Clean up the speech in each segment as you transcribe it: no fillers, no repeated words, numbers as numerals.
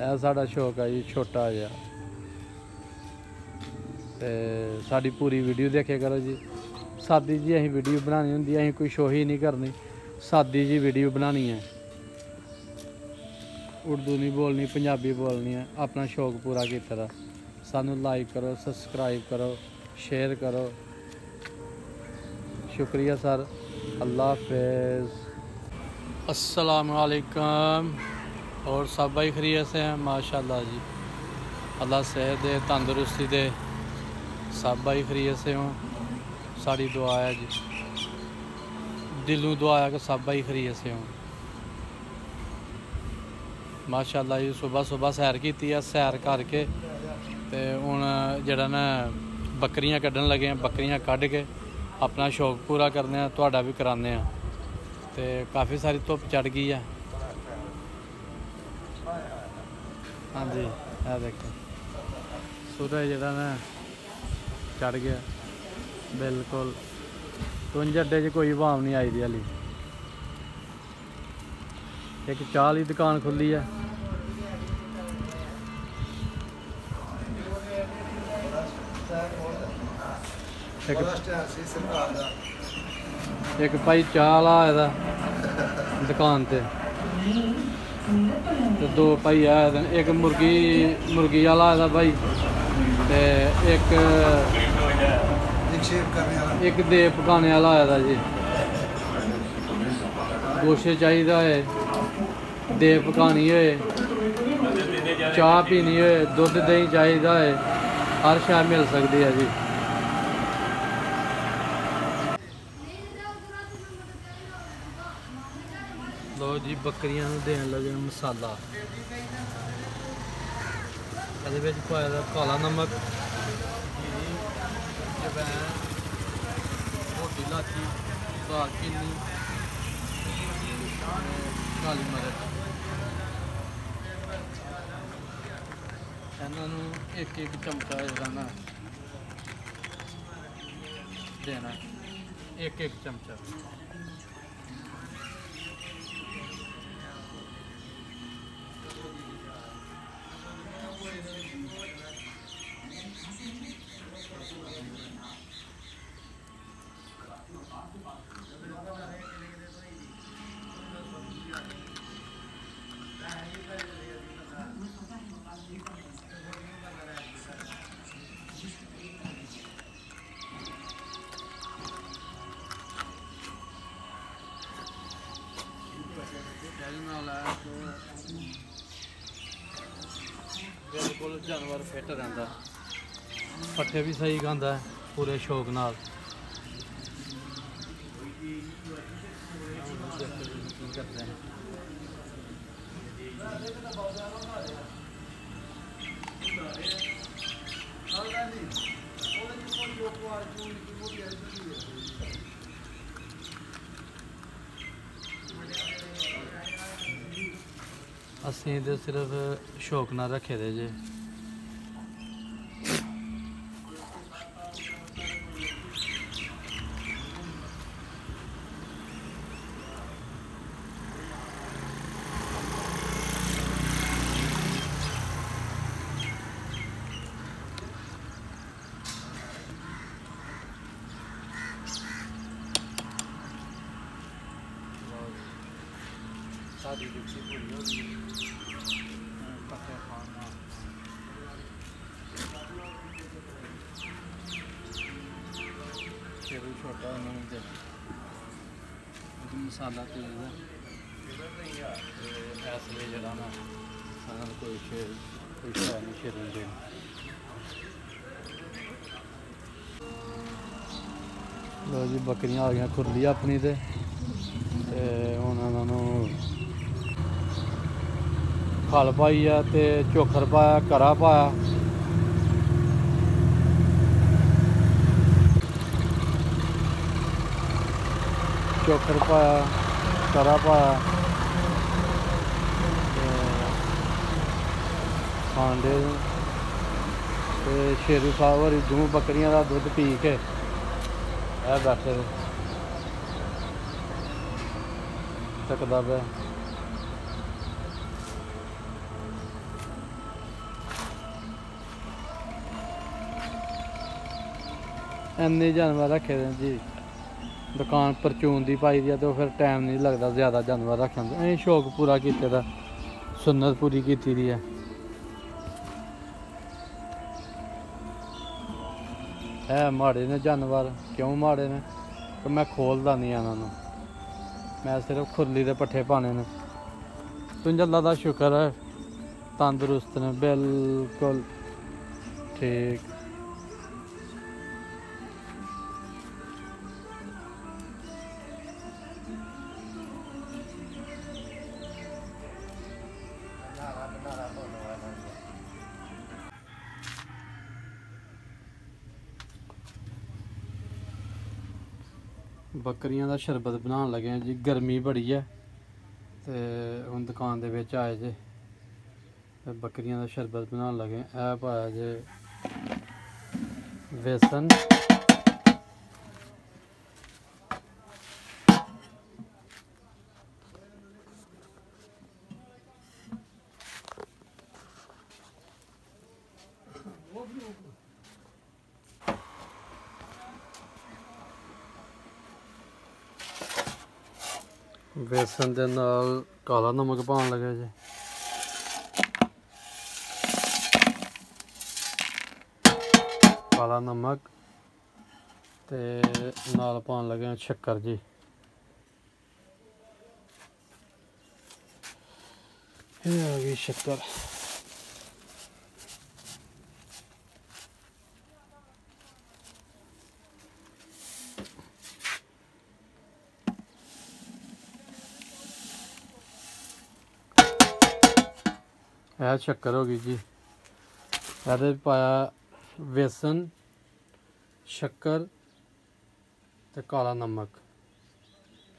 ਇਹ ਸਾਡਾ ਸ਼ੌਕ ਹੈ ਜੀ ਛੋਟਾ ਜਿਹਾ। ਤੇ ਸਾਡੀ पूरी वीडियो देखिया करो जी। सादी जी असीं वीडियो बनानी हुंदी, असीं कोई शो ही नहीं करनी, सादी जी वीडियो बनानी है। उर्दू नहीं बोलनी, पंजाबी बोलनी है। अपना शौक पूरा कीता दा। सानू लाइक करो, सबसक्राइब करो, शेयर करो। शुक्रिया सर। अल्लाह हाफिज़। अस्सलाम वालेकुम। और सब भाई खैरियत से हैं? माशाल्लाह जी, अल्लाह सेहत दे, तंदुरुस्ती दे, सब भाई खैरियत से हों। साड़ी दुआ है जी, दिलों दुआ है कि सब भाई खैरियत से हों। माशाल्लाह जी, सुबह सुबह सैर की है। सैर करके ते हुण जिहड़ा ना बकरियां कड्ढन लगे हैं, बकरियां कड्ढ के अपना शौक पूरा करने हैं, तुहाडा भी कराने हैं। ते काफ़ी सारी धुप्प चढ़ गई है। हाँ जी, यह देखो सूरज जिहड़ा ना चढ़ गया बिल्कुल। तुंज अड्डे च कोई वाम नहीं आई दी हाली। एक चाह की दुकान खुली है। एक भाई चाह वाला आए दा दुकान ते दो भाई आए दे। एक मुर्गी वाला आए दा भाई, ते एक दे पकाने वाला आया था जी। गोशे चाहिए है, दे पकानी है, चाह पीनी है, दुध दही चाहिए है, हर शय मिल सकती है जी। लो जी, बकरियां देन लगे मसाला। ये पाया काला नमक, मोटी इलाची, दालचीनी, काली मिर्च। इन्हों एक एक चमचा जो ना देना, एक एक चमचा। बिल्कुल जानवर फिट रहता, पट्ठे भी सही खांदा है पूरे शौक नाल। असीं ते सिर्फ शौक नाल रखे दे जे। सादी डिक्सी पूरी हो गई, पत्ते खाना। शेरू छोटा उन्होंने मसाला तेज है इसलिए जरा ना कोई शेर कोई शह नहीं शेर दे। लो जी, बकरियां आ गई खुरली अपनी ते हुण उन्होंने खल पाई है ते चोखर पाया, करा पाया। चोखर पाया, करा पाया, खांडे ते शेरू साहब होरी दूं बकरियां का दुध पी के बैठे सकदा पे। इन्ने जानवर रखे दे जी। दुकान परचून की पाई दी है तो फिर टाइम नहीं लगता ज़्यादा जानवर रखने का। अं शौक पूरा किए दा, सुन्नत पूरी की दी है। माड़े ने जानवर, क्यों माड़े ने? तो मैं खोलता नहीं इन्होंने, मैं सिर्फ खुरली के पट्ठे पाने ने। तुझे अल्लाह का शुक्र है, तंदुरुस्त ने बिल्कुल ठीक। बकरियां का शरबत बनाने लगे हैं जी। गर्मी बड़ी है तो हम दुकान दे विच आए जे, बकरियां का शरबत बनाने लगे। ए पाया जे बेसन, बेसन दे नाल काला नमक पान लगे जे। काला नमक ते नाल पान लगे शक्कर जी। ये आ गई शक्कर। यह शक्कर हो गई जी। ये पाया बेसन, शक्कर ते काला नमक।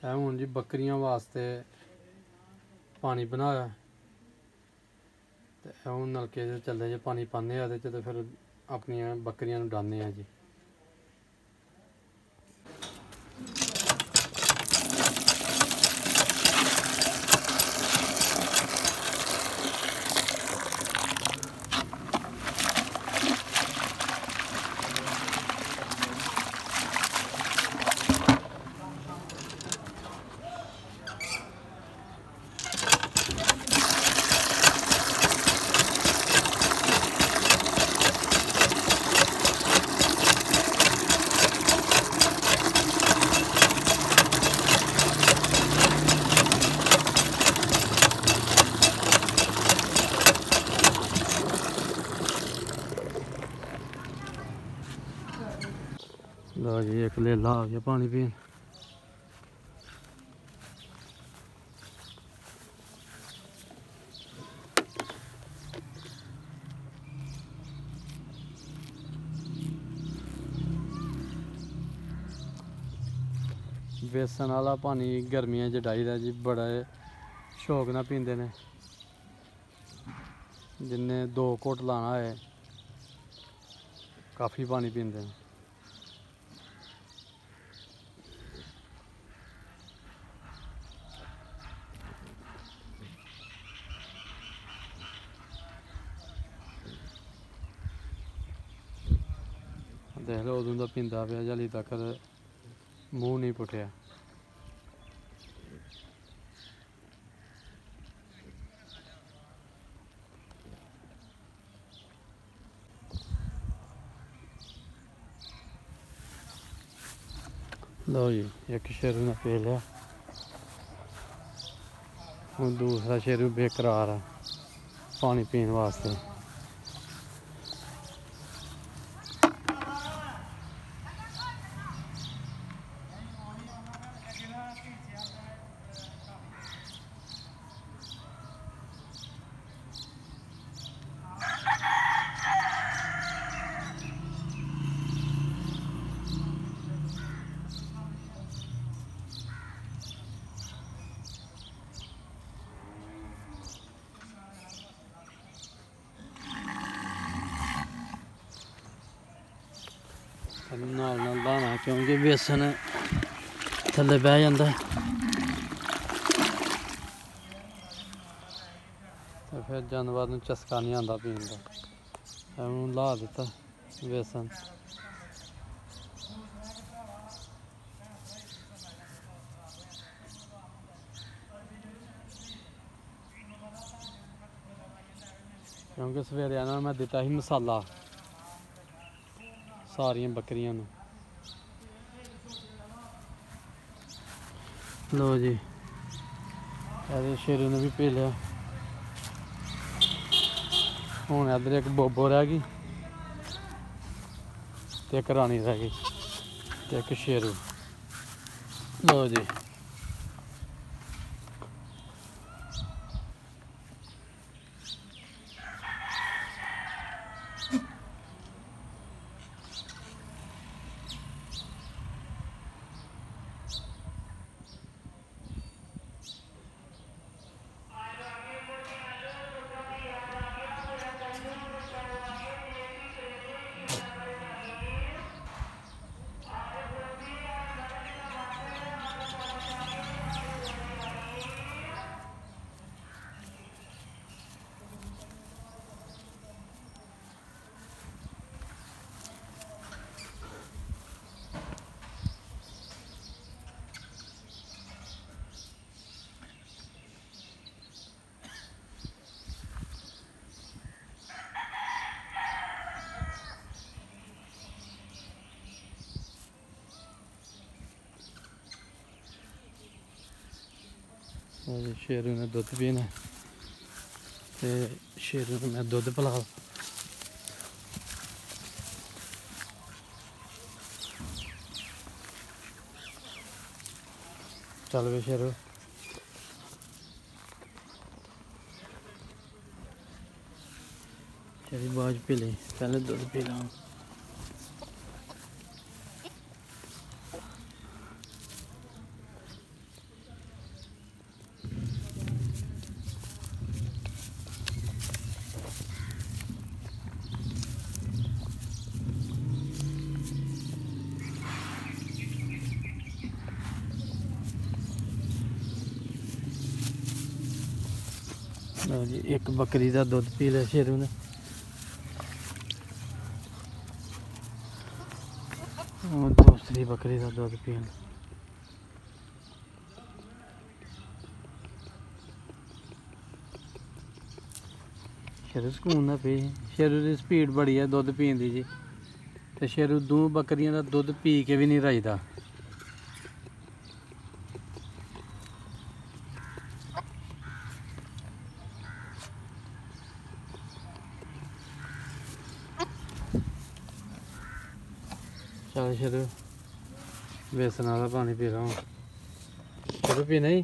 है हूँ जी बकरियां वास्ते पानी बनाया ते हूँ नलके चले जे पानी पाने तो फिर अपनिया बकरियां डालने जी। लो जी एक लेला आ गया पानी पीन। बेसन वाला पानी गर्मियां च डाईदा जी, बड़ा शौक ना पींदे ने। जिन्ने 2 घुट लाना है काफ़ी पानी पींदे ने। देख लो उदों दा पींदा पिया, हाली तक मूँह नहीं पुट्टिया। लो जी एक शेरू ने पी लिया, हूँ दूसरा शेरू बेकरार है पानी पीने वास्ते। नाल नाल लाना क्योंकि बेसन थल्ले बह जाता है तो फिर जानवर नूं चस्का नहीं आता पीन का। हूँ ला दिता बेसन। क्योंकि सवेरे आना मैं दिता ही मसाला सारिया बकरियां नूं। लो जी शेरू ने भी पी लिया। हुण इधर एक बोबो रह गई ते एक रानी रह गई ते एक शेरू। लो जी शेरू ने दुध पीना ते शेरू ने मैं दुध पिला। चल वे शेरू तेरी बाज पी ली, पहले दुध पी ला। जी एक बकरी का दुध पी लिया शेरू ने। दूसरी बकरी का दुध पीन शेरू सुकून ना पी। शेरू की स्पीड बड़ी है दुध पीन दी जी। तो शेरू दो बकरियां का दुध पी के भी नहीं रजदा। चल शेरू बेसन वाला पानी पी रहा हूँ। शेरू पी नहीं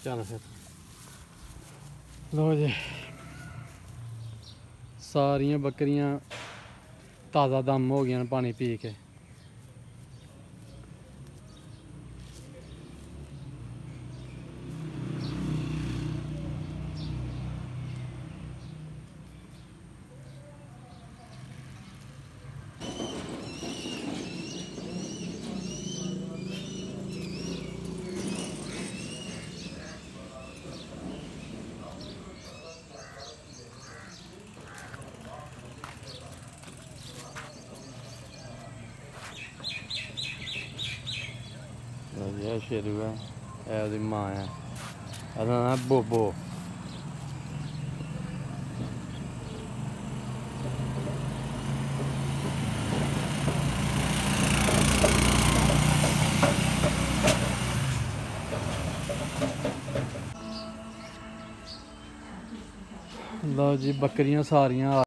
चल फिर। लो जी सारिया बकरियां ताज़ा दम हो गई पानी पी के। यह शेरू है, यह माँ है, ਇਹਦਾ ਨਾਮ बोबो। लो जी बकरियां सारियां